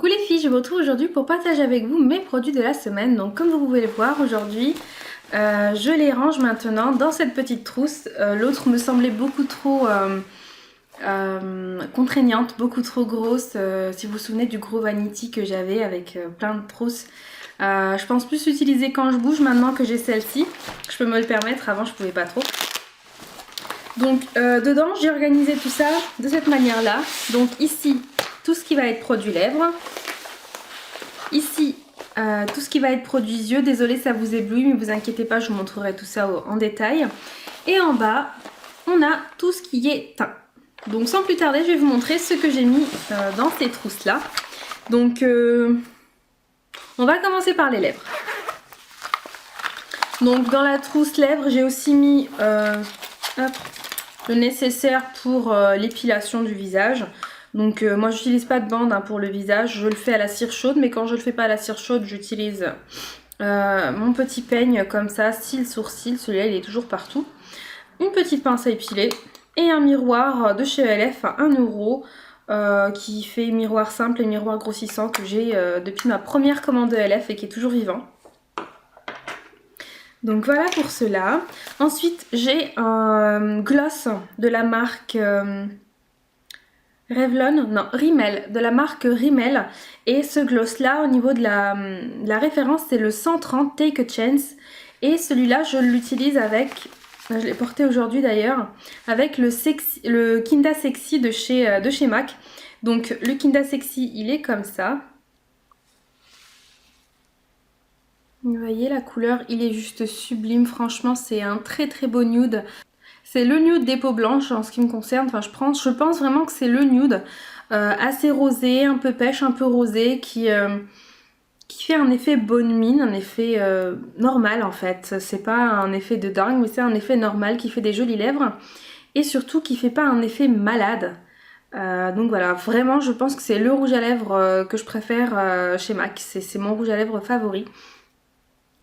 Coucou les filles, je vous retrouve aujourd'hui pour partager avec vous mes produits de la semaine. Donc comme vous pouvez le voir aujourd'hui, je les range maintenant dans cette petite trousse. L'autre me semblait beaucoup trop contraignante, beaucoup trop grosse. Si vous vous souvenez du gros vanity que j'avais avec plein de trousses. Je pense plus l'utiliser quand je bouge maintenant que j'ai celle-ci. Je peux me le permettre, avant je pouvais pas trop. Donc dedans j'ai organisé tout ça de cette manière là. Donc ici tout ce qui va être produit lèvres. Ici tout ce qui va être produit yeux. Désolée ça vous éblouit mais vous inquiétez pas, je vous montrerai tout ça en détail. Et en bas on a tout ce qui est teint. Donc sans plus tarder je vais vous montrer ce que j'ai mis dans ces trousses là. Donc on va commencer par les lèvres. Donc dans la trousse lèvres j'ai aussi mis le nécessaire pour l'épilation du visage. Donc moi j'utilise pas de bande pour le visage, je le fais à la cire chaude, mais quand je le fais pas à la cire chaude j'utilise mon petit peigne comme ça, style sourcil, celui-là il est toujours partout. Une petite pince à épiler et un miroir de chez ELF à 1 euro qui fait miroir simple et miroir grossissant que j'ai depuis ma première commande ELF et qui est toujours vivant. Donc voilà pour cela. Ensuite j'ai un gloss de la marque Revlon, non Rimmel, de la marque Rimmel. Et ce gloss là au niveau de la référence c'est le 130 Take a Chance. Et celui-là je l'utilise avec, je l'ai porté aujourd'hui d'ailleurs, avec le Kinda Sexy de chez MAC. Donc le Kinda Sexy il est comme ça. Vous voyez la couleur, il est juste sublime, franchement c'est un très très beau nude. C'est le nude des peaux blanches en ce qui me concerne, enfin je pense vraiment que c'est le nude assez rosé, un peu pêche, un peu rosé, qui fait un effet bonne mine, un effet normal en fait. C'est pas un effet de dingue mais c'est un effet normal qui fait des jolies lèvres et surtout qui fait pas un effet malade. Donc voilà, vraiment je pense que c'est le rouge à lèvres que je préfère chez MAC, c'est mon rouge à lèvres favori.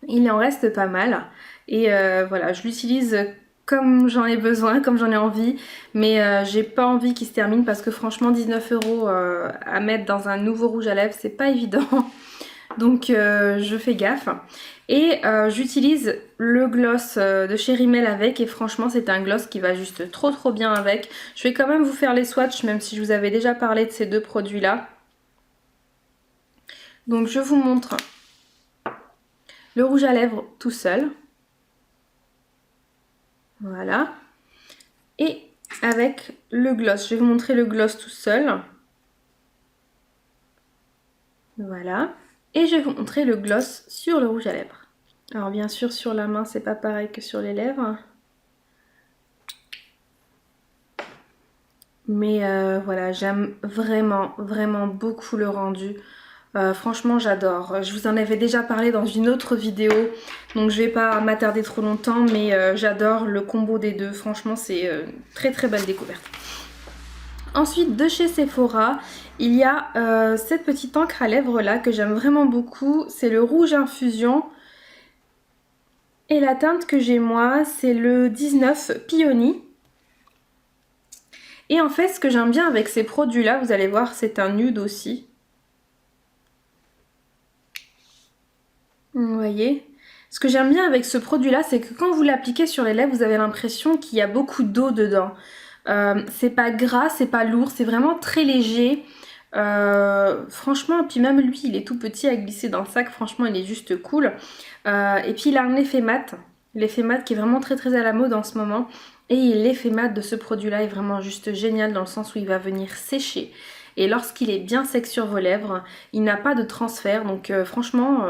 Il en reste pas mal et voilà, je l'utilise comme j'en ai besoin, comme j'en ai envie, mais j'ai pas envie qu'il se termine parce que franchement 19 € à mettre dans un nouveau rouge à lèvres c'est pas évident. Donc je fais gaffe. Et j'utilise le gloss de chez Rimmel avec et franchement c'est un gloss qui va juste trop bien avec. Je vais quand même vous faire les swatchs même si je vous avais déjà parlé de ces deux produits là. Donc je vous montre le rouge à lèvres tout seul. Voilà. Et avec le gloss. Je vais vous montrer le gloss tout seul. Voilà. Et je vais vous montrer le gloss sur le rouge à lèvres. Alors bien sûr sur la main c'est pas pareil que sur les lèvres. Mais voilà, j'aime vraiment beaucoup le rendu. Franchement j'adore. Je vous en avais déjà parlé dans une autre vidéo. Donc je vais pas m'attarder trop longtemps. Mais j'adore le combo des deux. Franchement c'est très belle découverte. Ensuite de chez Sephora, il y a cette petite encre à lèvres là que j'aime vraiment beaucoup. C'est le rouge infusion. Et la teinte que j'ai moi c'est le 19 Peony. Et en fait ce que j'aime bien avec ces produits là, vous allez voir c'est un nude aussi. Vous voyez? Ce que j'aime bien avec ce produit là c'est que quand vous l'appliquez sur les lèvres vous avez l'impression qu'il y a beaucoup d'eau dedans. C'est pas gras, c'est pas lourd, c'est vraiment très léger. Franchement, puis même lui il est tout petit à glisser dans le sac, franchement il est juste cool. Et puis il a un effet mat, l'effet mat qui est vraiment très à la mode en ce moment. Et l'effet mat de ce produit là est vraiment juste génial dans le sens où il va venir sécher. Et lorsqu'il est bien sec sur vos lèvres, il n'a pas de transfert. Donc franchement,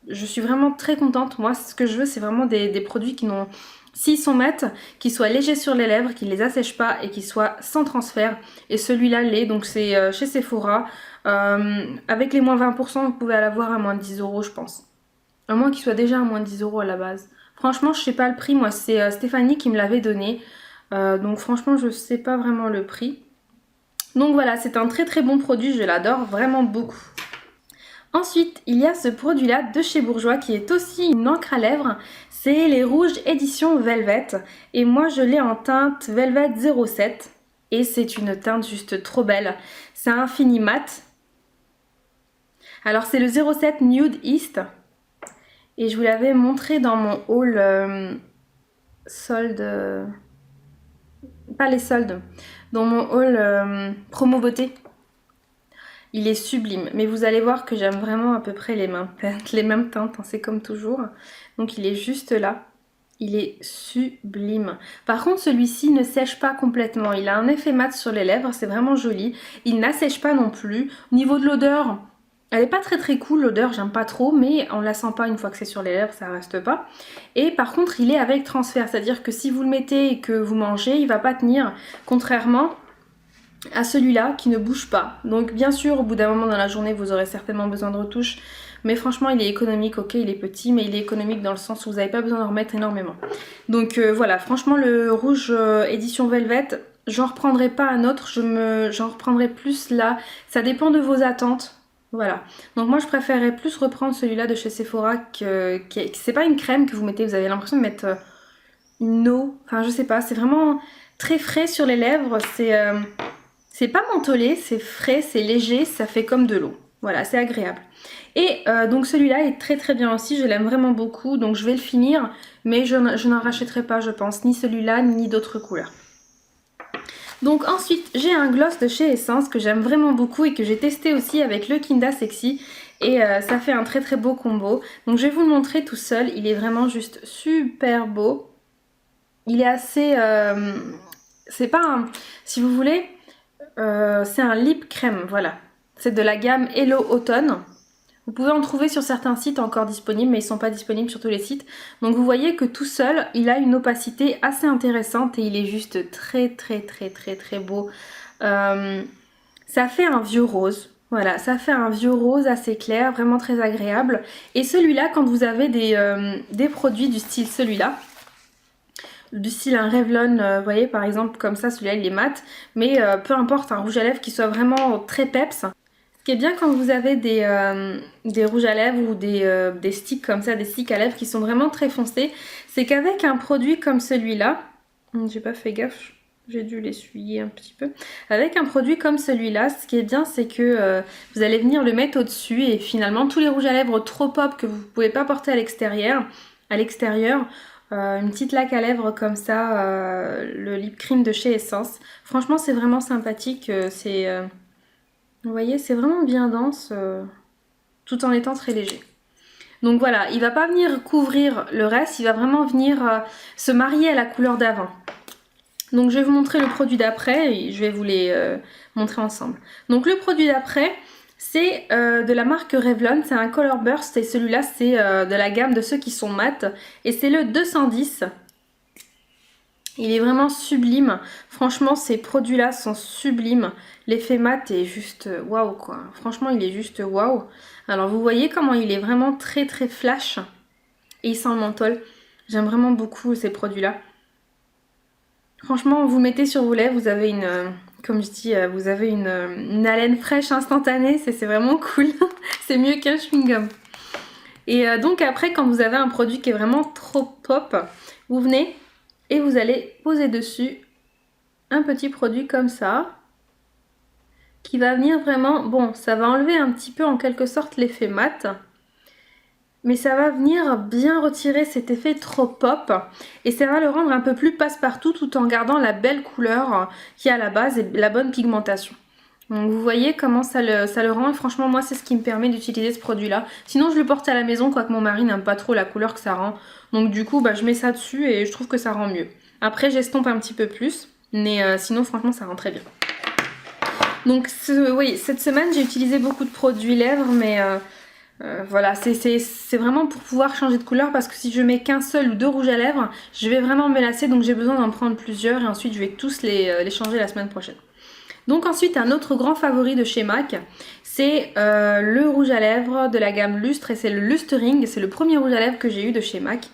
je suis vraiment très contente. Moi ce que je veux c'est vraiment des produits qui n'ont... S'ils sont mat, qu'ils soient légers sur les lèvres, qu'ils ne les assèchent pas et qu'ils soient sans transfert. Et celui-là l'est, donc c'est chez Sephora. Avec les moins 20%, vous pouvez l'avoir à moins de 10 € je pense. À moins qu'il soit déjà à moins de 10 € à la base. Franchement, je sais pas le prix, moi c'est Stéphanie qui me l'avait donné. Donc franchement, je sais pas vraiment le prix. Donc voilà, c'est un très bon produit, je l'adore vraiment beaucoup. Ensuite, il y a ce produit-là de chez Bourjois qui est aussi une encre à lèvres. C'est les rouges édition Velvet. Et moi, je l'ai en teinte Velvet 07. Et c'est une teinte juste trop belle. C'est un fini mat. Alors c'est le 07 Nude East. Et je vous l'avais montré dans mon haul solde... pas les soldes. Dans mon haul promo beauté. Il est sublime. Mais vous allez voir que j'aime vraiment à peu près les mêmes teintes. Hein, c'est comme toujours. Donc il est juste là. Il est sublime. Par contre, celui-ci ne sèche pas complètement. Il a un effet mat sur les lèvres, c'est vraiment joli. Il n'assèche pas non plus. Au niveau de l'odeur, elle n'est pas très cool, l'odeur, j'aime pas trop, mais on la sent pas une fois que c'est sur les lèvres, ça reste pas. Et par contre, il est avec transfert, c'est-à-dire que si vous le mettez et que vous mangez, il va pas tenir, contrairement à celui-là qui ne bouge pas. Donc bien sûr, au bout d'un moment dans la journée, vous aurez certainement besoin de retouches. Mais franchement, il est économique, ok, il est petit, mais il est économique dans le sens où vous n'avez pas besoin d'en remettre énormément. Donc voilà, franchement, le rouge édition Velvet, j'en reprendrai pas un autre, j'en reprendrai plus là. Ça dépend de vos attentes. Voilà. Donc moi, je préférerais plus reprendre celui-là de chez Sephora, c'est pas une crème que vous mettez, vous avez l'impression de mettre une eau. Enfin, je sais pas, c'est vraiment très frais sur les lèvres, c'est pas mentholé, c'est frais, c'est léger, ça fait comme de l'eau. Voilà, c'est agréable. Et donc celui-là est très bien aussi, je l'aime vraiment beaucoup, donc je vais le finir, mais je n'en rachèterai pas, je pense, ni celui-là, ni d'autres couleurs. Donc ensuite, j'ai un gloss de chez Essence que j'aime vraiment beaucoup et que j'ai testé aussi avec le Kinda Sexy. Et ça fait un très beau combo. Donc je vais vous le montrer tout seul, il est vraiment juste super beau. Il est assez... c'est pas un... Si vous voulez... c'est un lip crème, voilà. C'est de la gamme Hello Automne. Vous pouvez en trouver sur certains sites encore disponibles, mais ils ne sont pas disponibles sur tous les sites. Donc vous voyez que tout seul, il a une opacité assez intéressante et il est juste très beau. Ça fait un vieux rose. Voilà, ça fait un vieux rose assez clair, vraiment très agréable. Et celui-là, quand vous avez des produits du style celui-là, du style un Revlon, vous voyez par exemple comme ça, celui-là il est mat, mais peu importe, un rouge à lèvres qui soit vraiment très peps. Ce qui est bien quand vous avez des rouges à lèvres ou des sticks comme ça, des sticks à lèvres qui sont vraiment très foncés, c'est qu'avec un produit comme celui-là, j'ai pas fait gaffe, j'ai dû l'essuyer un petit peu, avec un produit comme celui-là, ce qui est bien c'est que vous allez venir le mettre au-dessus et finalement tous les rouges à lèvres trop pop que vous pouvez pas porter à l'extérieur, une petite laque à lèvres comme ça, le lip cream de chez Essence. Franchement, c'est vraiment sympathique. Vous voyez, c'est vraiment bien dense, tout en étant très léger. Donc voilà, il va pas venir couvrir le reste, il va vraiment venir se marier à la couleur d'avant. Donc je vais vous montrer le produit d'après et je vais vous les montrer ensemble. Donc le produit d'après, c'est de la marque Revlon, c'est un Color Burst et celui-là c'est de la gamme de ceux qui sont mat et c'est le 210. Il est vraiment sublime, franchement ces produits-là sont sublimes, l'effet mat est juste waouh quoi, franchement il est juste waouh. Alors vous voyez comment il est vraiment très flash et il sent le menthol, j'aime vraiment beaucoup ces produits-là. Franchement, vous mettez sur vos lèvres, vous avez comme je dis, vous avez une haleine fraîche instantanée, c'est vraiment cool. C'est mieux qu'un chewing-gum. Et donc après, quand vous avez un produit qui est vraiment trop pop, vous venez et vous allez poser dessus un petit produit comme ça, qui va venir vraiment, bon, ça va enlever un petit peu en quelque sorte l'effet mat, mais ça va venir bien retirer cet effet trop pop et ça va le rendre un peu plus passe-partout tout en gardant la belle couleur qui est à la base et la bonne pigmentation. Donc vous voyez comment ça le rend et franchement moi c'est ce qui me permet d'utiliser ce produit là. Sinon je le porte à la maison quoique mon mari n'aime pas trop la couleur que ça rend. Donc du coup bah, je mets ça dessus et je trouve que ça rend mieux. Après j'estompe un petit peu plus mais sinon franchement ça rend très bien. Donc oui, cette semaine j'ai utilisé beaucoup de produits lèvres mais... voilà, c'est vraiment pour pouvoir changer de couleur parce que si je mets qu'un seul ou deux rouges à lèvres, je vais vraiment me lasser donc j'ai besoin d'en prendre plusieurs et ensuite je vais tous les changer la semaine prochaine. Donc ensuite un autre grand favori de chez MAC, c'est le rouge à lèvres de la gamme Lustre et c'est le Lustering, c'est le premier rouge à lèvres que j'ai eu de chez MAC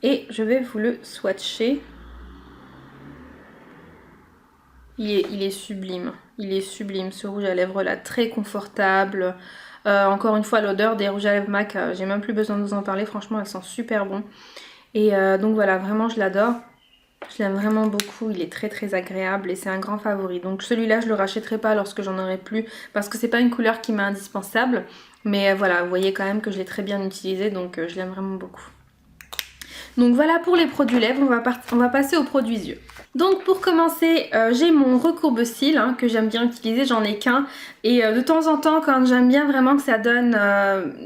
et je vais vous le swatcher. Il est sublime ce rouge à lèvres là, très confortable. Encore une fois l'odeur des rouges à lèvres MAC, j'ai même plus besoin de vous en parler, franchement elles sentent super bon. Et donc voilà, vraiment je l'adore, je l'aime vraiment beaucoup, il est très agréable et c'est un grand favori. Donc celui-là je le rachèterai pas lorsque j'en aurai plus parce que c'est pas une couleur qui m'est indispensable. Mais voilà, vous voyez quand même que je l'ai très bien utilisé, donc je l'aime vraiment beaucoup. Donc voilà pour les produits lèvres, on va passer aux produits yeux. Donc pour commencer, j'ai mon recourbe-cils que j'aime bien utiliser, j'en ai qu'un. Et de temps en temps, quand j'aime bien vraiment que ça donne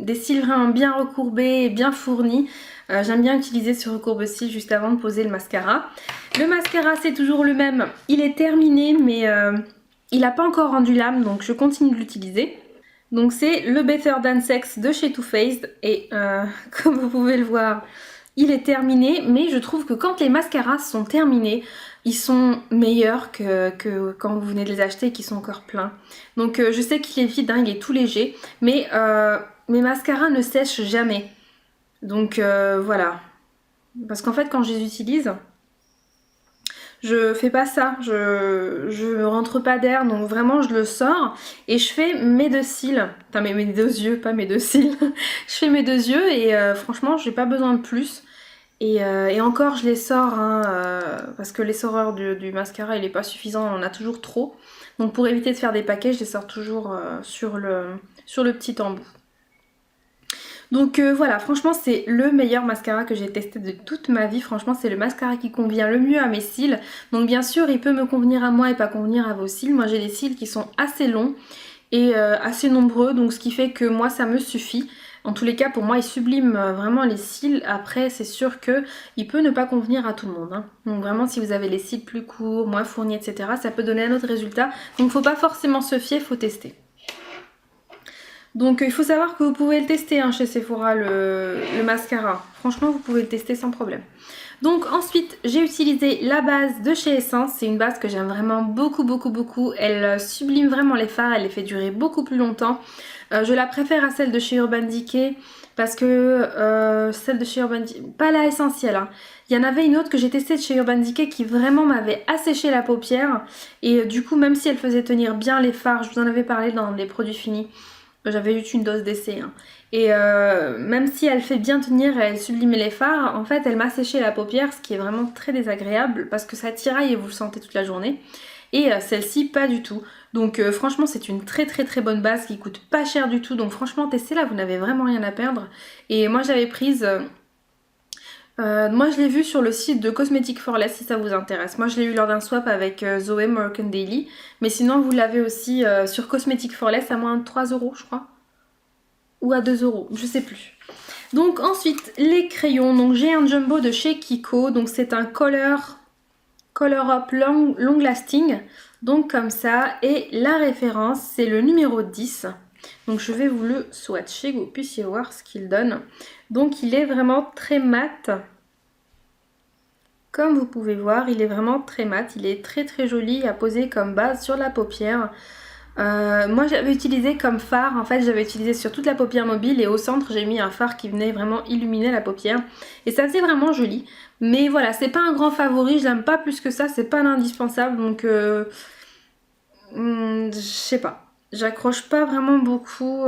des cils vraiment bien recourbés et bien fournis, j'aime bien utiliser ce recourbe-cils juste avant de poser le mascara. Le mascara c'est toujours le même, il est terminé mais il n'a pas encore rendu l'âme, donc je continue de l'utiliser. Donc c'est le Better Than Sex de chez Too Faced et comme vous pouvez le voir, il est terminé, mais je trouve que quand les mascaras sont terminés, ils sont meilleurs que quand vous venez de les acheter et qu'ils sont encore pleins. Donc je sais qu'il est vide, il est tout léger, mais mes mascaras ne sèchent jamais. Donc voilà. Parce qu'en fait quand je les utilise, je fais pas ça, je rentre pas d'air, donc vraiment je le sors et je fais mes deux cils, enfin mes deux yeux, pas mes deux cils. Je fais mes deux yeux et franchement j'ai pas besoin de plus. Et encore je les sors parce que l'essoreur du mascara il est pas suffisant, on en a toujours trop. Donc pour éviter de faire des paquets, je les sors toujours sur le petit embout. Donc voilà, franchement c'est le meilleur mascara que j'ai testé de toute ma vie. Franchement c'est le mascara qui convient le mieux à mes cils. Donc bien sûr il peut me convenir à moi et pas convenir à vos cils. Moi j'ai des cils qui sont assez longs et assez nombreux, donc ce qui fait que moi ça me suffit. En tous les cas pour moi il sublime vraiment les cils. Après c'est sûr que il peut ne pas convenir à tout le monde. Donc vraiment si vous avez les cils plus courts, moins fournis etc. ça peut donner un autre résultat. Donc faut pas forcément se fier, faut tester. Donc il faut savoir que vous pouvez le tester chez Sephora le mascara. Franchement vous pouvez le tester sans problème. Donc ensuite j'ai utilisé la base de chez Essence. C'est une base que j'aime vraiment beaucoup. Elle sublime vraiment les fards, elle les fait durer beaucoup plus longtemps. Je la préfère à celle de chez Urban Decay parce que celle de chez Urban Decay, pas la essentielle. Il y en avait une autre que j'ai testée de chez Urban Decay qui vraiment m'avait asséché la paupière. Et du coup même si elle faisait tenir bien les fards, je vous en avais parlé dans les produits finis. J'avais eu une dose d'essai. Et même si elle fait bien tenir, elle sublimait les fards, en fait elle m'a séché la paupière, ce qui est vraiment très désagréable parce que ça tiraille et vous le sentez toute la journée. Et celle-ci pas du tout. Donc franchement c'est une très bonne base qui coûte pas cher du tout. Donc franchement testez-la, vous n'avez vraiment rien à perdre. Et moi j'avais prise... moi je l'ai vue sur le site de Cosmetics for Less si ça vous intéresse. Moi je l'ai eu lors d'un swap avec Zoé Moroccan Daily. Mais sinon vous l'avez aussi sur Cosmetics for Less à moins de 3 € je crois. Ou à 2 €, je sais plus. Donc ensuite les crayons. Donc j'ai un jumbo de chez Kiko. Donc c'est un Color Up Long Lasting. Donc comme ça. Et la référence c'est le numéro 10. Donc je vais vous le swatcher que vous puissiez voir ce qu'il donne. Donc il est vraiment très mat. Comme vous pouvez voir, il est vraiment très mat. Il est très joli à poser comme base sur la paupière. Moi j'avais utilisé comme fard, en fait j'avais utilisé sur toute la paupière mobile et au centre j'ai mis un fard qui venait vraiment illuminer la paupière. Et ça faisait vraiment joli. Mais voilà, c'est pas un grand favori, je l'aime pas plus que ça, c'est pas un indispensable. Donc je sais pas. J'accroche pas vraiment beaucoup.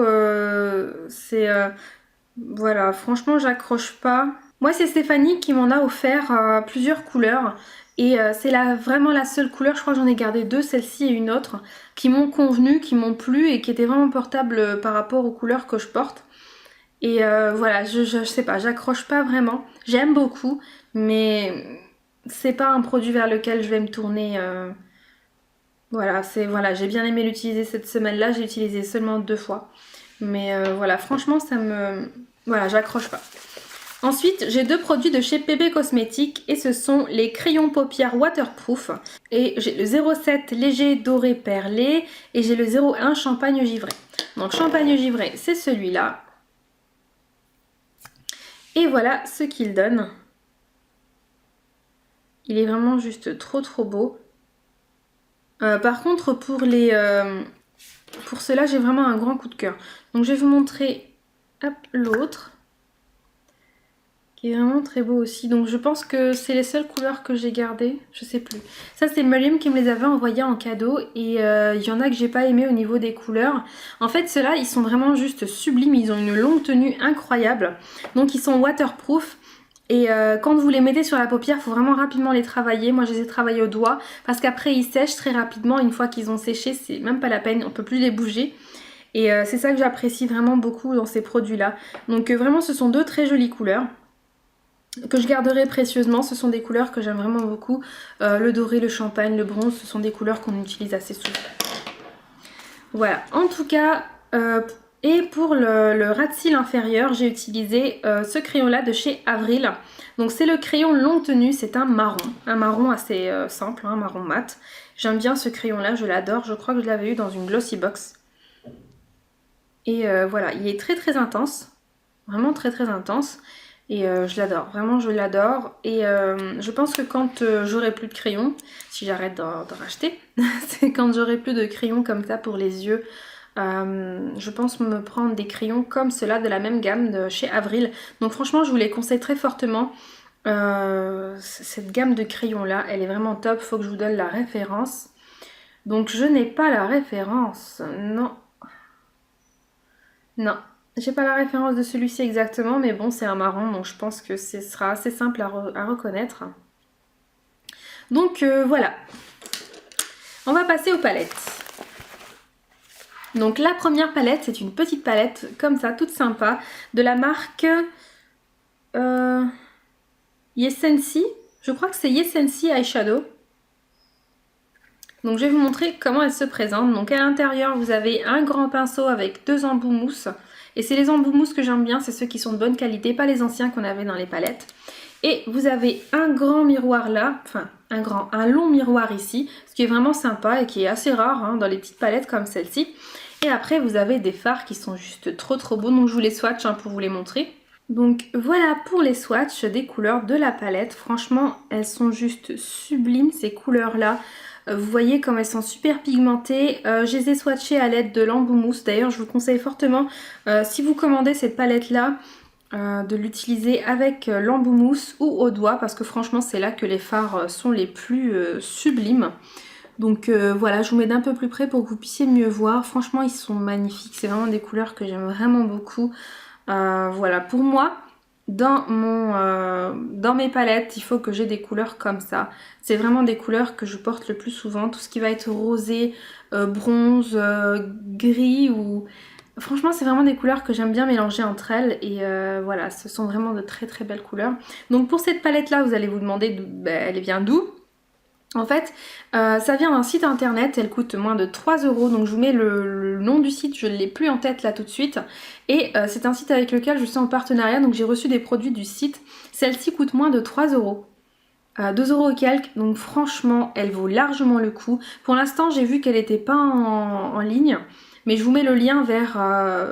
Voilà, franchement j'accroche pas. Moi c'est Stéphanie qui m'en a offert plusieurs couleurs. Et c'est vraiment la seule couleur, je crois que j'en ai gardé deux, celle-ci et une autre, qui m'ont convenu, qui m'ont plu et qui étaient vraiment portables par rapport aux couleurs que je porte. Et voilà, je sais pas, j'accroche pas vraiment. J'aime beaucoup, mais c'est pas un produit vers lequel je vais me tourner. Voilà, j'ai bien aimé l'utiliser cette semaine-là, j'ai utilisé seulement 2 fois. Mais voilà, franchement, voilà, j'accroche pas. Ensuite, j'ai deux produits de chez PB Cosmétiques et ce sont les crayons paupières waterproof. Et j'ai le 07 léger doré perlé et j'ai le 01 champagne givré. Donc champagne givré, c'est celui-là. Et voilà ce qu'il donne. Il est vraiment juste trop beau. Par contre, pour ceux-là, j'ai vraiment un grand coup de cœur. Donc je vais vous montrer l'autre. Qui est vraiment très beau aussi. Donc je pense que c'est les seules couleurs que j'ai gardées. Je sais plus. Ça c'est Miriam qui me les avait envoyés en cadeau. Et il y en a que j'ai pas aimé au niveau des couleurs. En fait ceux-là ils sont vraiment juste sublimes. Ils ont une longue tenue incroyable. Donc ils sont waterproof. Et quand vous les mettez sur la paupière, il faut vraiment rapidement les travailler. Moi je les ai travaillés au doigt. Parce qu'après ils sèchent très rapidement. Une fois qu'ils ont séché, c'est même pas la peine. On peut plus les bouger. Et c'est ça que j'apprécie vraiment beaucoup dans ces produits-là. Donc vraiment ce sont deux très jolies couleurs que je garderai précieusement. Ce sont des couleurs que j'aime vraiment beaucoup. Le doré, le champagne, le bronze, ce sont des couleurs qu'on utilise assez souvent. Voilà, en tout cas, et pour le ras de cils inférieur, j'ai utilisé ce crayon-là de chez Avril. Donc c'est le crayon longue tenue, c'est un marron assez simple, un marron mat. J'aime bien ce crayon-là, je l'adore. Je crois que je l'avais eu dans une glossy box. Et voilà, il est très très intense, vraiment très très intense. Et je l'adore, vraiment je l'adore. Et je pense que quand j'aurai plus de crayons, si j'arrête d'en racheter, c'est quand j'aurai plus de crayons comme ça pour les yeux. Je pense me prendre des crayons comme ceux-là de la même gamme de chez Avril. Donc franchement je vous les conseille très fortement. Cette gamme de crayons là, elle est vraiment top. Faut que je vous donne la référence. Donc je n'ai pas la référence, non. Non, j'ai pas la référence de celui-ci exactement, mais bon, c'est un marron, donc je pense que ce sera assez simple à reconnaître. Donc voilà, on va passer aux palettes. Donc la première palette, c'est une petite palette comme ça, toute sympa, de la marque Yesensi. Je crois que c'est Yesensi Eyeshadow. Donc je vais vous montrer comment elle se présente. Donc à l'intérieur, vous avez un grand pinceau avec deux embouts mousse. Et c'est les embouts mousse que j'aime bien, c'est ceux qui sont de bonne qualité, pas les anciens qu'on avait dans les palettes. Et vous avez un grand miroir là, enfin un long miroir ici, ce qui est vraiment sympa et qui est assez rare hein, dans les petites palettes comme celle-ci. Et après vous avez des fards qui sont juste trop beaux, donc je vous les swatch hein, pour vous les montrer. Donc voilà pour les swatchs des couleurs de la palette. Franchement, elles sont juste sublimes ces couleurs là. Vous voyez comme elles sont super pigmentées. Je les ai swatchées à l'aide de l'embout mousse. D'ailleurs, je vous conseille fortement, si vous commandez cette palette-là, de l'utiliser avec l'embout mousse ou au doigt. Parce que franchement, c'est là que les fards sont les plus sublimes. Donc voilà, je vous mets d'un peu plus près pour que vous puissiez mieux voir. Franchement, ils sont magnifiques. C'est vraiment des couleurs que j'aime vraiment beaucoup. Voilà, pour moi... Dans mes palettes, il faut que j'ai des couleurs comme ça. C'est vraiment des couleurs que je porte le plus souvent. Tout ce qui va être rosé, bronze, gris ou... Franchement, c'est vraiment des couleurs que j'aime bien mélanger entre elles. Et voilà, ce sont vraiment de très belles couleurs. Donc pour cette palette-là, vous allez vous demander elle vient d'où ? En fait, ça vient d'un site internet, elle coûte moins de 3 €, donc je vous mets le nom du site, je ne l'ai plus en tête là tout de suite. Et c'est un site avec lequel je suis en partenariat, donc j'ai reçu des produits du site. Celle-ci coûte moins de 3 €. 2 € et quelques, donc franchement elle vaut largement le coup. Pour l'instant j'ai vu qu'elle n'était pas en ligne, mais je vous mets le lien vers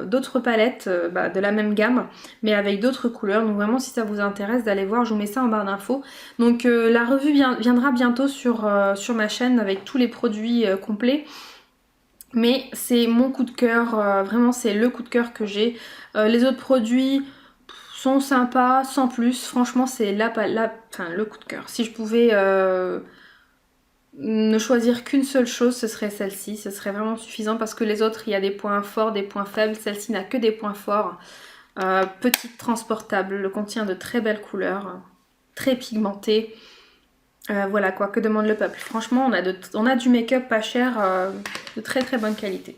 d'autres palettes de la même gamme, mais avec d'autres couleurs. Donc vraiment si ça vous intéresse d'aller voir, je vous mets ça en barre d'infos. Donc la revue viendra bientôt sur ma chaîne avec tous les produits complets. Mais c'est mon coup de cœur, vraiment c'est le coup de cœur que j'ai. Les autres produits sont sympas, sans plus. Franchement, c'est le coup de cœur. Si je pouvais ne choisir qu'une seule chose, ce serait celle-ci. Ce serait vraiment suffisant parce que les autres, il y a des points forts, des points faibles. Celle-ci n'a que des points forts. Petite, transportable, elle contient de très belles couleurs, très pigmentées. Voilà quoi, que demande le peuple. Franchement, on a du make-up pas cher, de très bonne qualité.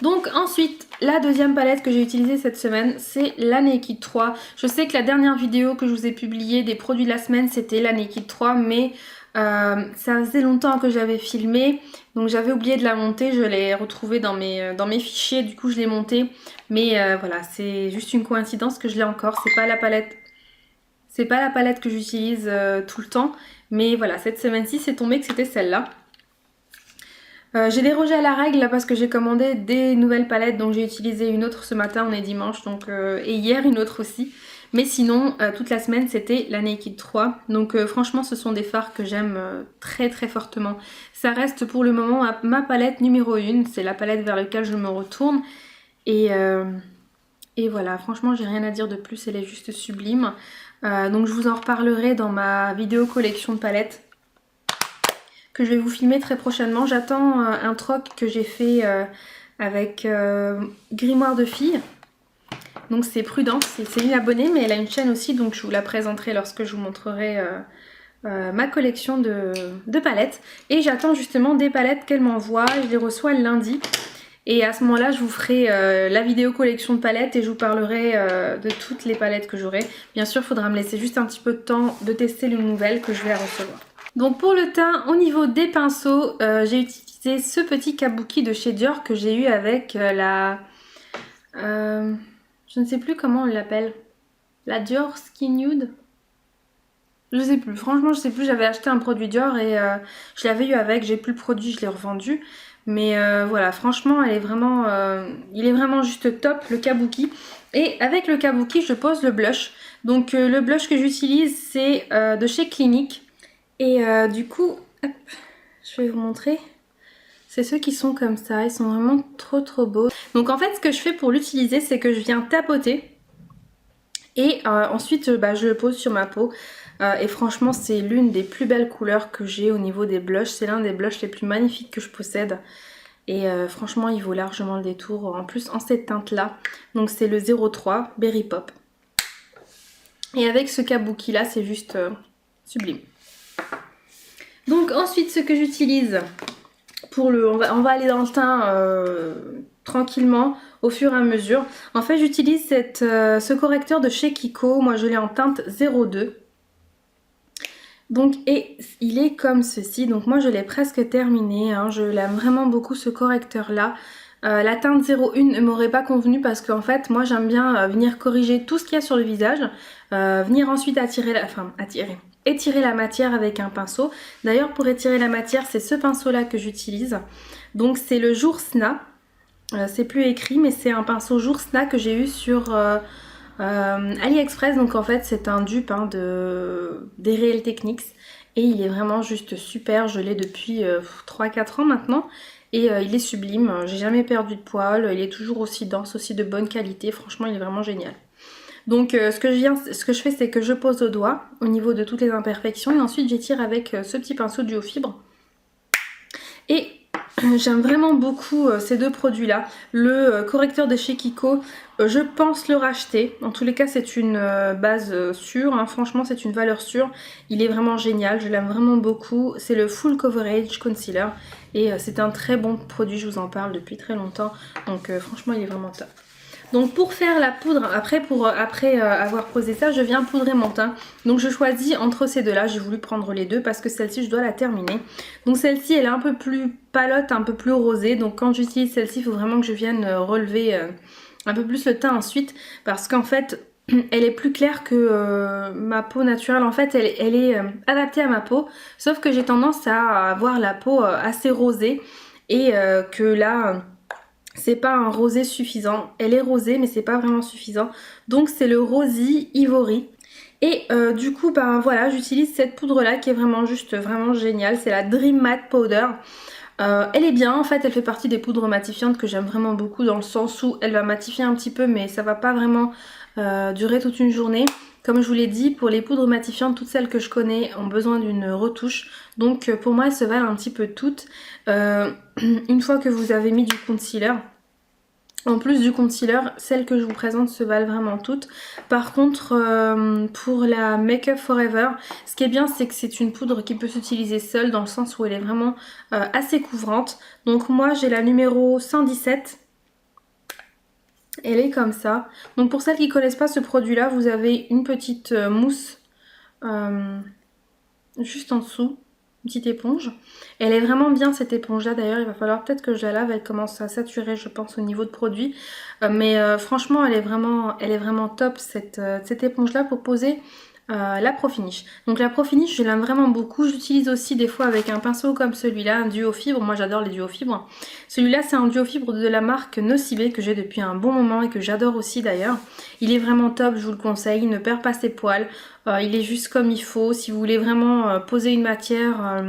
Donc ensuite, la deuxième palette que j'ai utilisée cette semaine, c'est la Naked 3. Je sais que la dernière vidéo que je vous ai publiée des produits de la semaine, c'était la Naked 3, mais ça faisait longtemps que j'avais filmé, donc j'avais oublié de la monter. Je l'ai retrouvée dans mes fichiers, du coup je l'ai montée. Mais voilà, c'est juste une coïncidence que je l'ai encore. C'est pas la palette que j'utilise tout le temps, mais voilà, cette semaine-ci, c'est tombé que c'était celle-là. J'ai dérogé à la règle là parce que j'ai commandé des nouvelles palettes, donc j'ai utilisé une autre ce matin, on est dimanche, donc, et hier une autre aussi. Mais sinon, toute la semaine, c'était la Naked 3. Donc franchement, ce sont des fards que j'aime très fortement. Ça reste pour le moment ma palette numéro 1, c'est la palette vers laquelle je me retourne. Et voilà, franchement, j'ai rien à dire de plus, elle est juste sublime. Donc je vous en reparlerai dans ma vidéo collection de palettes que je vais vous filmer très prochainement. J'attends un troc que j'ai fait avec Grimoire de filles. Donc c'est Prudence, c'est une abonnée mais elle a une chaîne aussi, donc je vous la présenterai lorsque je vous montrerai ma collection de palettes. Et j'attends justement des palettes qu'elle m'envoie, je les reçois le lundi. Et à ce moment-là, je vous ferai la vidéo collection de palettes et je vous parlerai de toutes les palettes que j'aurai. Bien sûr, il faudra me laisser juste un petit peu de temps de tester les nouvelles que je vais recevoir. Donc pour le teint, au niveau des pinceaux, j'ai utilisé ce petit kabuki de chez Dior que j'ai eu avec je ne sais plus comment on l'appelle. La Dior Skin Nude. Je sais plus, franchement je sais plus, j'avais acheté un produit Dior et je l'avais eu avec, j'ai plus le produit, je l'ai revendu. Mais voilà, franchement il est vraiment juste top le kabuki. Et avec le kabuki je pose le blush. Donc le blush que j'utilise c'est de chez Clinique. Et du coup, hop, je vais vous montrer. C'est ceux qui sont comme ça, ils sont vraiment trop beaux. Donc en fait ce que je fais pour l'utiliser c'est que je viens tapoter. Et ensuite je le pose sur ma peau. Et franchement c'est l'une des plus belles couleurs que j'ai au niveau des blushs. C'est l'un des blushs les plus magnifiques que je possède. Et franchement il vaut largement le détour. En plus en cette teinte là. Donc c'est le 03 Berry Pop. Et avec ce kabuki là c'est juste sublime. Donc ensuite ce que j'utilise pour le... On va aller dans le teint tranquillement au fur et à mesure. En fait j'utilise ce correcteur de chez Kiko. Moi je l'ai en teinte 02. Donc et il est comme ceci. Donc moi je l'ai presque terminé. Hein. Je l'aime vraiment beaucoup ce correcteur là. La teinte 01 ne m'aurait pas convenu parce qu'en fait moi j'aime bien venir corriger tout ce qu'il y a sur le visage. Venir ensuite étirer la matière avec un pinceau. D'ailleurs pour étirer la matière c'est ce pinceau là que j'utilise. Donc c'est le Joursna. C'est plus écrit mais c'est un pinceau Joursna que j'ai eu sur AliExpress. Donc en fait c'est un dupe hein, des Real Techniques. Et il est vraiment juste super. Je l'ai depuis 3-4 ans maintenant. Et il est sublime. J'ai jamais perdu de poils. Il est toujours aussi dense, aussi de bonne qualité. Franchement il est vraiment génial. Donc ce que je fais c'est que je pose au doigt au niveau de toutes les imperfections et ensuite j'étire avec ce petit pinceau duo fibre. Et j'aime vraiment beaucoup ces deux produits là. Le correcteur de chez Kiko, je pense le racheter. En tous les cas c'est une base sûre, hein. Franchement c'est une valeur sûre. Il est vraiment génial, je l'aime vraiment beaucoup. C'est le Full Coverage Concealer et c'est un très bon produit, je vous en parle depuis très longtemps. Donc franchement il est vraiment top. Donc pour faire la poudre, après avoir posé ça, je viens poudrer mon teint. Donc je choisis entre ces deux là, j'ai voulu prendre les deux parce que celle-ci je dois la terminer. Donc celle-ci elle est un peu plus palote, un peu plus rosée. Donc quand j'utilise celle-ci, il faut vraiment que je vienne relever un peu plus le teint ensuite. Parce qu'en fait, elle est plus claire que ma peau naturelle. En fait, elle est adaptée à ma peau. Sauf que j'ai tendance à avoir la peau assez rosée. Et que là... c'est pas un rosé suffisant. Elle est rosée mais c'est pas vraiment suffisant. Donc c'est le Rosy Ivory. Et du coup ben voilà, j'utilise cette poudre là qui est vraiment vraiment géniale. C'est la Dream Matte Powder. Elle est bien en fait, elle fait partie des poudres matifiantes que j'aime vraiment beaucoup dans le sens où elle va matifier un petit peu mais ça va pas vraiment durer toute une journée. Comme je vous l'ai dit, pour les poudres matifiantes, toutes celles que je connais ont besoin d'une retouche. Donc pour moi elles se valent un petit peu toutes. Une fois que vous avez mis du concealer, en plus du concealer, celles que je vous présente se valent vraiment toutes. Par contre, pour la Make Up Forever, ce qui est bien, c'est que c'est une poudre qui peut s'utiliser seule dans le sens où elle est vraiment assez couvrante. Donc moi, j'ai la numéro 117. Elle est comme ça. Donc pour celles qui ne connaissent pas ce produit-là, vous avez une petite mousse juste en dessous. Une petite éponge. Elle est vraiment bien cette éponge là, d'ailleurs il va falloir peut-être que je la lave, elle commence à saturer je pense au niveau de produit. Mais franchement elle est vraiment top cette éponge là pour poser la Pro Finish. Donc la Pro Finish je l'aime vraiment beaucoup, j'utilise aussi des fois avec un pinceau comme celui-là, un duo fibre, moi j'adore les duo fibres. Celui-là c'est un duo fibre de la marque Nocibé que j'ai depuis un bon moment et que j'adore aussi d'ailleurs. Il est vraiment top, je vous le conseille, il ne perd pas ses poils, il est juste comme il faut. Si vous voulez vraiment poser une matière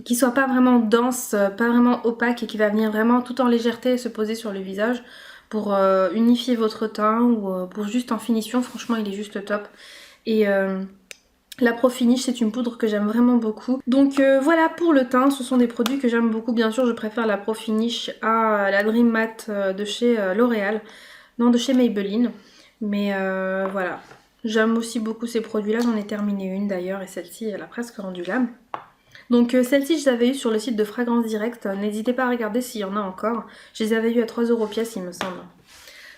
qui soit pas vraiment dense, pas vraiment opaque et qui va venir vraiment tout en légèreté se poser sur le visage pour unifier votre teint ou pour juste en finition, franchement il est juste top. Et la Pro Finish c'est une poudre que j'aime vraiment beaucoup. Donc voilà pour le teint, ce sont des produits que j'aime beaucoup. Bien sûr je préfère la Pro Finish à la Dream Matte de chez L'Oréal, non de chez Maybelline. Mais voilà, j'aime aussi beaucoup ces produits là, j'en ai terminé une d'ailleurs et celle-ci elle a presque rendu l'âme. Donc celle-ci je l'avais eu sur le site de Fragrance Direct, n'hésitez pas à regarder s'il y en a encore. Je les avais eu à 3 € pièce il me semble.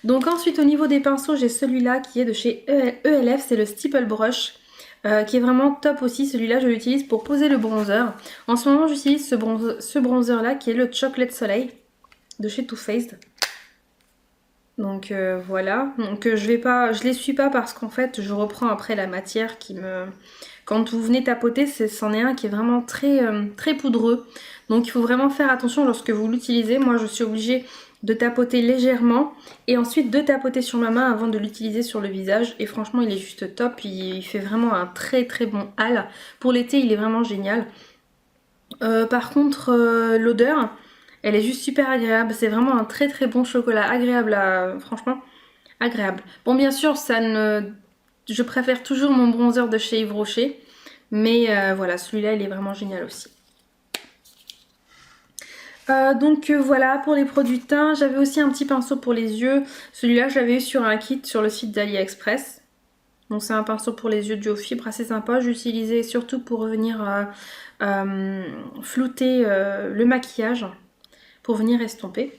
Donc ensuite au niveau des pinceaux j'ai celui-là qui est de chez ELF, c'est le Stipple Brush. Qui est vraiment top aussi, celui-là je l'utilise pour poser le bronzer. En ce moment j'utilise ce bronzer là qui est le Chocolate Soleil de chez Too Faced. Donc voilà, donc je les suis pas parce qu'en fait je reprends après la matière qui me... Quand vous venez tapoter, c'en est un qui est vraiment très poudreux. Donc il faut vraiment faire attention lorsque vous l'utilisez. Moi je suis obligée de tapoter légèrement et ensuite de tapoter sur ma main avant de l'utiliser sur le visage. Et franchement il est juste top, il fait vraiment un très bon hal. Pour l'été il est vraiment génial. Par contre l'odeur, elle est juste super agréable. C'est vraiment un très bon chocolat agréable à... Franchement agréable. Bon bien sûr ça ne... Je préfère toujours mon bronzer de chez Yves Rocher. Mais voilà, celui-là il est vraiment génial aussi. Donc voilà pour les produits teint. J'avais aussi un petit pinceau pour les yeux. Celui-là je l'avais eu sur un kit sur le site d'AliExpress. Donc c'est un pinceau pour les yeux duo fibre assez sympa. J'utilisais surtout pour venir flouter le maquillage. Pour venir estomper.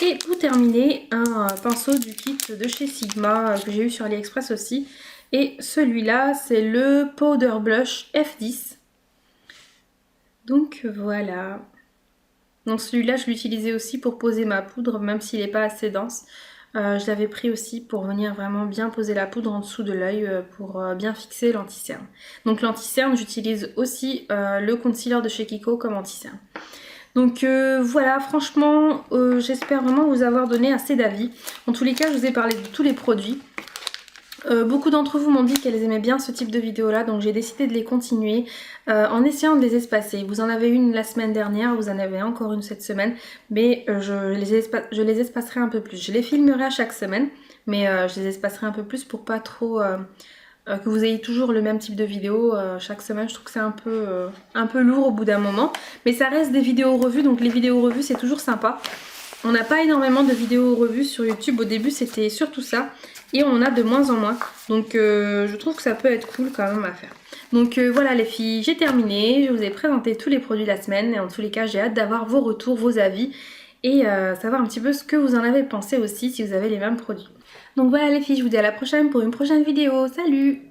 Et pour terminer, un pinceau du kit de chez Sigma que j'ai eu sur AliExpress aussi. Et celui-là c'est le Powder Blush F10. Donc voilà. Donc celui-là je l'utilisais aussi pour poser ma poudre même s'il n'est pas assez dense. Je l'avais pris aussi pour venir vraiment bien poser la poudre en dessous de l'œil pour bien fixer l'anti-cerne. Donc l'anti-cerne j'utilise aussi le concealer de chez Kiko comme anti-cerne. Donc voilà, franchement j'espère vraiment vous avoir donné assez d'avis. En tous les cas je vous ai parlé de tous les produits. Beaucoup d'entre vous m'ont dit qu'elles aimaient bien ce type de vidéo là, donc j'ai décidé de les continuer en essayant de les espacer. Vous en avez une la semaine dernière, vous en avez encore une cette semaine, mais je les espacerai un peu plus. Je les filmerai à chaque semaine, mais je les espacerai un peu plus pour pas trop que vous ayez toujours le même type de vidéo chaque semaine. Je trouve que c'est un peu lourd au bout d'un moment, mais ça reste des vidéos revues, donc les vidéos revues c'est toujours sympa. On n'a pas énormément de vidéos revues sur YouTube, au début c'était surtout ça. Et on en a de moins en moins. Donc je trouve que ça peut être cool quand même à faire. Donc voilà les filles, j'ai terminé. Je vous ai présenté tous les produits de la semaine. Et en tous les cas, j'ai hâte d'avoir vos retours, vos avis. Et savoir un petit peu ce que vous en avez pensé aussi si vous avez les mêmes produits. Donc voilà les filles, je vous dis à la prochaine pour une prochaine vidéo. Salut!